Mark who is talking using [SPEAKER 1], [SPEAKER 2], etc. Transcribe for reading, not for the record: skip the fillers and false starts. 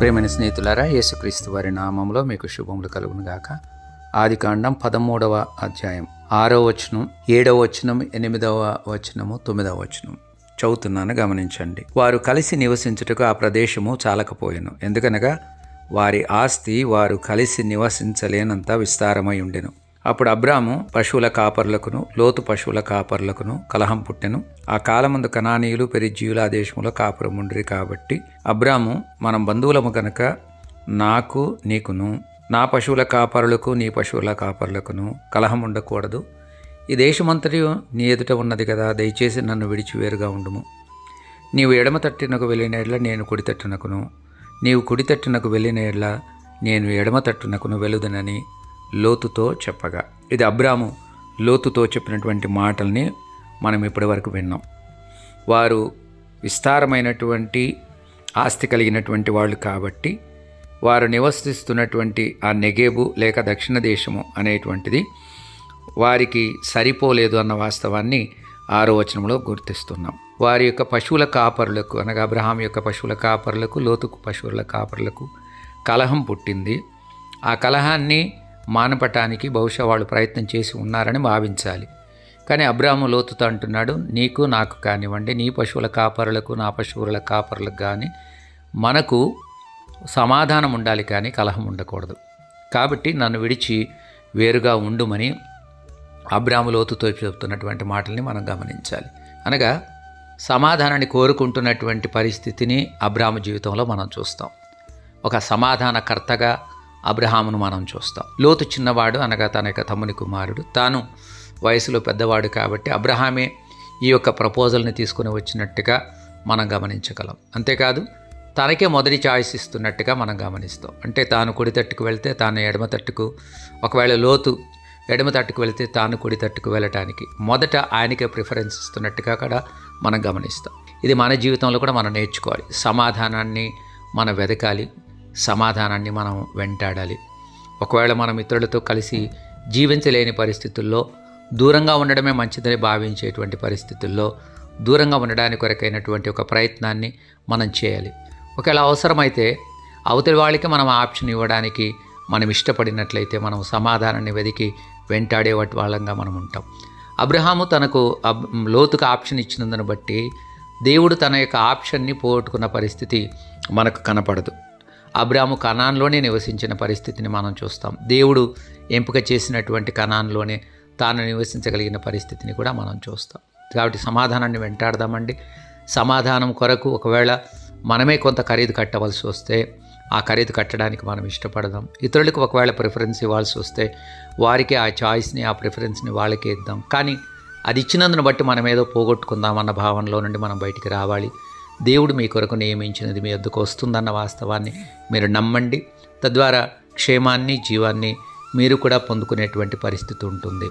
[SPEAKER 1] ప్రియమైన స్నేహితులారా, యేసుక్రీస్తు వారి నామంలో మీకు శుభములు కలుగును గాక. ఆదికాండం 13వ అధ్యాయం 6వ వచనం, 7వ వచనం, 8వ వచనము, 9వ వచనం చదువుతున్నాను, గమనించండి. వారు కలిసి నివసించుటకు ఆ ప్రదేశము చాలకపోయెను, ఎందుకనగా వారి ఆస్తి వారు కలిసి నివసించలేనంత విస్తారమై ఉండెను. అప్పుడు అబ్రాము పశువుల కాపర్లకును లోతు పశువుల కాపర్లకును కలహం పుట్టెను. ఆ కాలమందు కనానీయులు పెరిజ్జీయులు ఆ దేశంలో కాపురముండ్రి. కాబట్టి అబ్రాము, మనం బంధువులము గనక నాకు నీకును నా పశువుల కాపరులకు నీ పశువుల కాపర్లకును కలహం ఉండకూడదు. ఈ దేశమంతటి నీ ఎదుట ఉన్నది కదా, దయచేసి నన్ను విడిచి వేరుగా ఉండుము. నీవు ఎడమ తట్టునకు వెళ్ళిన ఎడ్ల నేను కుడి తట్టునకును, నీవు కుడి తట్టునకు వెళ్ళిన ఎడ్ల నేను ఎడమ తట్టునకును వెలుదనని లోతుతో చెప్పగా. ఇది అబ్రాము లోతుతో చెప్పినటువంటి మాటల్ని మనం ఇప్పటి వరకు విన్నాం. వారు విస్తారమైనటువంటి ఆస్తి కలిగినటువంటి వాళ్ళు కాబట్టి వారు నివసిస్తున్నటువంటి ఆ నెగేబు లేక దక్షిణ దేశము అనేటువంటిది వారికి సరిపోలేదు అన్న వాస్తవాన్ని 6వ వచనంలో గుర్తిస్తున్నాం. వారి యొక్క పశువుల కాపరులకు, అనగా అబ్రహాం యొక్క పశువుల కాపరులకు లోతుకు పశువుల కాపరులకు కలహం పుట్టింది. ఆ కలహాన్ని మానపటానికి బహుశా వాళ్ళు ప్రయత్నం చేసి ఉన్నారని భావించాలి. కానీ అబ్రాము లోతుతో అంటున్నాడు, నీకు నాకు కానివ్వండి, నీ పశువుల కాపరులకు నా పశువుల కాపరులకు కానీ మనకు సమాధానం ఉండాలి, కానీ కలహం ఉండకూడదు. కాబట్టి నన్ను విడిచి వేరుగా ఉండుమని అబ్రాము లోతుతో చెప్తున్నటువంటి మాటల్ని మనం గమనించాలి. అనగా సమాధానాన్ని కోరుకుంటున్నటువంటి పరిస్థితిని అబ్రాము జీవితంలో మనం చూస్తాం. ఒక సమాధానకర్తగా అబ్రహామును మనం చూస్తాం. లోతు చిన్నవాడు, అనగా తన యొక్క తమ్ముని కుమారుడు, తాను వయసులో పెద్దవాడు కాబట్టి అబ్రహామే ఈ యొక్క ప్రపోజల్ని తీసుకుని వచ్చినట్టుగా మనం గమనించగలం. అంతేకాదు తనకే మొదటి చాయిస్ ఇస్తున్నట్టుగా మనం గమనిస్తాం. అంటే తాను కుడి తట్టుకు వెళ్తే తాను ఎడమ తట్టుకు, ఒకవేళ లోతు ఎడమ తట్టుకు వెళితే తాను కుడి తట్టుకు వెళ్ళటానికి మొదట ఆయనకే ప్రిఫరెన్స్ ఇస్తున్నట్టుగా కూడా మనం గమనిస్తాం. ఇది మన జీవితంలో కూడా మనం నేర్చుకోవాలి. సమాధానాన్ని మనం వెతకాలి, సమాధానాన్ని మనం వెంటాడాలి. ఒకవేళ మనం ఇతరులతో కలిసి జీవించలేని పరిస్థితుల్లో, దూరంగా ఉండడమే మంచిదని భావించేటువంటి పరిస్థితుల్లో దూరంగా ఉండడానికి కొరకైనటువంటి ఒక ప్రయత్నాన్ని మనం చేయాలి. ఒకవేళ అవసరమైతే అవతలి వాళ్ళకి మనం ఆప్షన్ ఇవ్వడానికి మనం ఇష్టపడినట్లయితే మనం సమాధానాన్ని వెతికి వెంటాడే వాళ్ళంగా మనం ఉంటాం. అబ్రహాము తనకు లోతుకు ఆప్షన్ ఇచ్చినందును బట్టి దేవుడు తన యొక్క ఆప్షన్ని పోగొట్టుకున్న పరిస్థితి మనకు కనపడదు. అబ్రాము కనాన్లోనే నివసించిన పరిస్థితిని మనం చూస్తాం. దేవుడు ఎంపిక చేసినటువంటి కనాన్లోనే తాను నివసించగలిగిన పరిస్థితిని కూడా మనం చూస్తాం. కాబట్టి సమాధానాన్ని వెంటాడదామండి. సమాధానం కొరకు ఒకవేళ మనమే కొంత ఖరీదు కట్టవలసి వస్తే ఆ ఖరీదు కట్టడానికి మనం ఇష్టపడదాం. ఇతరులకు ఒకవేళ ప్రిఫరెన్స్ ఇవ్వాల్సి వస్తే వారికి ఆ చాయిస్ని, ఆ ప్రిఫరెన్స్ని వాళ్ళకే ఇద్దాం. కానీ అది ఇచ్చినందును బట్టి మనం ఏదో పోగొట్టుకుందామన్న భావనలో నుండి మనం బయటికి రావాలి. దేవుడు మీ కొరకు నియమించినది మీ వద్దకు వస్తుందన్న వాస్తవాన్ని మీరు నమ్మండి. తద్వారా క్షేమాన్ని, జీవాన్ని మీరు కూడా పొందుకునేటువంటి పరిస్థితి ఉంటుంది.